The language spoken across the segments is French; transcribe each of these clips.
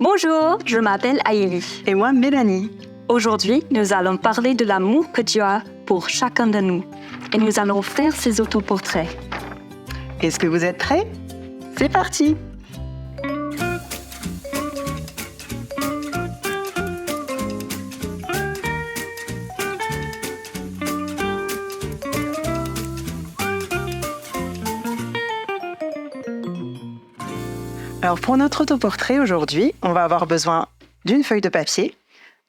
Bonjour, je m'appelle Aïli. Et moi, Mélanie. Aujourd'hui, nous allons parler de l'amour que Dieu a pour chacun de nous. Et nous allons faire ces autoportraits. Est-ce que vous êtes prêts? C'est parti! Alors pour notre autoportrait aujourd'hui, on va avoir besoin d'une feuille de papier,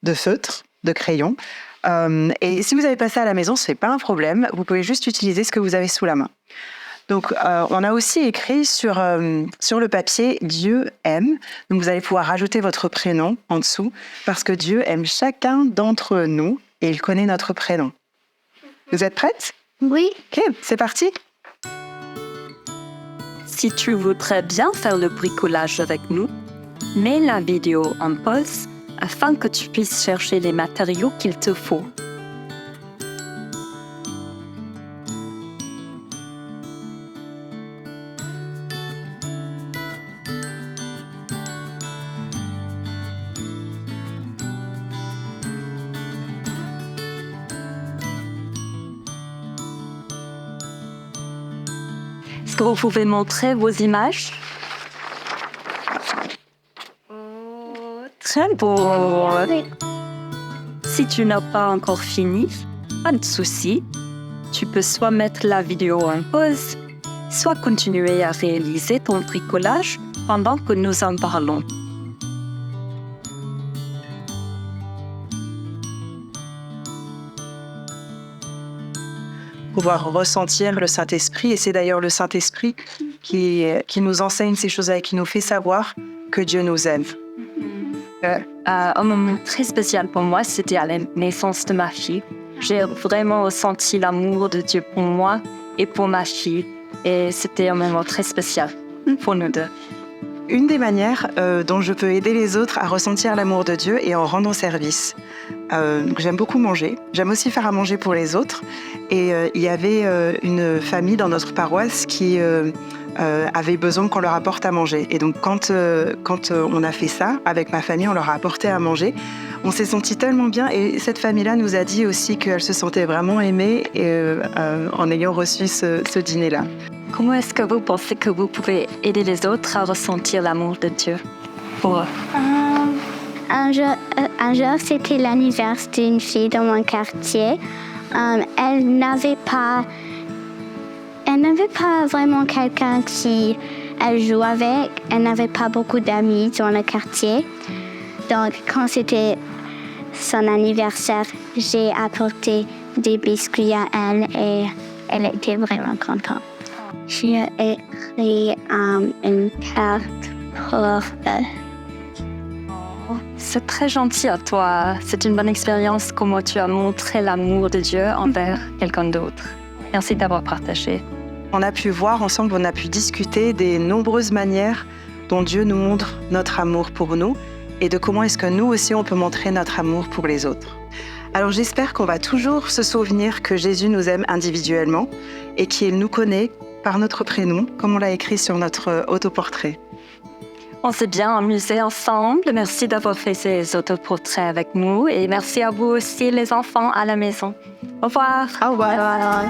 de feutre, de crayon. Et si vous n'avez pas ça à la maison, ce n'est pas un problème. Vous pouvez juste utiliser ce que vous avez sous la main. Donc on a aussi écrit sur le papier « Dieu aime ». Donc vous allez pouvoir rajouter votre prénom en dessous parce que Dieu aime chacun d'entre nous et il connaît notre prénom. Vous êtes prêtes? Oui. Ok, c'est parti. Si tu voudrais bien faire le bricolage avec nous, mets la vidéo en pause afin que tu puisses chercher les matériaux qu'il te faut. Est-ce que vous pouvez montrer vos images? Très beau! Si tu n'as pas encore fini, pas de souci. Tu peux soit mettre la vidéo en pause, soit continuer à réaliser ton bricolage pendant que nous en parlons. Pouvoir ressentir le Saint-Esprit. Et c'est d'ailleurs le Saint-Esprit qui nous enseigne ces choses-là et qui nous fait savoir que Dieu nous aime. Un moment très spécial pour moi, c'était à la naissance de ma fille. J'ai vraiment ressenti l'amour de Dieu pour moi et pour ma fille. Et c'était un moment très spécial pour nous deux. Une des manières dont je peux aider les autres à ressentir l'amour de Dieu est en rendant service. Donc j'aime beaucoup manger. J'aime aussi faire à manger pour les autres. Et il y avait une famille dans notre paroisse qui avait besoin qu'on leur apporte à manger. Et donc quand on a fait ça avec ma famille, on leur a apporté à manger. On s'est sentis tellement bien. Et cette famille-là nous a dit aussi qu'elle se sentait vraiment aimée en ayant reçu ce dîner-là. Comment est-ce que vous pensez que vous pouvez aider les autres à ressentir l'amour de Dieu pour eux? Un jour, c'était l'anniversaire d'une fille dans mon quartier. Elle n'avait pas vraiment quelqu'un qui elle joue avec. Elle n'avait pas beaucoup d'amis dans le quartier. Donc, quand c'était son anniversaire, j'ai apporté des biscuits à elle et elle était vraiment contente. J'ai écrit une carte pour elle. C'est très gentil à toi. C'est une bonne expérience comment tu as montré l'amour de Dieu envers quelqu'un d'autre. Merci d'avoir partagé. On a pu voir ensemble, on a pu discuter des nombreuses manières dont Dieu nous montre notre amour pour nous et de comment est-ce que nous aussi on peut montrer notre amour pour les autres. Alors j'espère qu'on va toujours se souvenir que Jésus nous aime individuellement et qu'il nous connaît par notre prénom, comme on l'a écrit sur notre autoportrait. On s'est bien amusé ensemble. Merci d'avoir fait ces autoportraits avec nous et merci à vous aussi les enfants à la maison. Au revoir. Au revoir.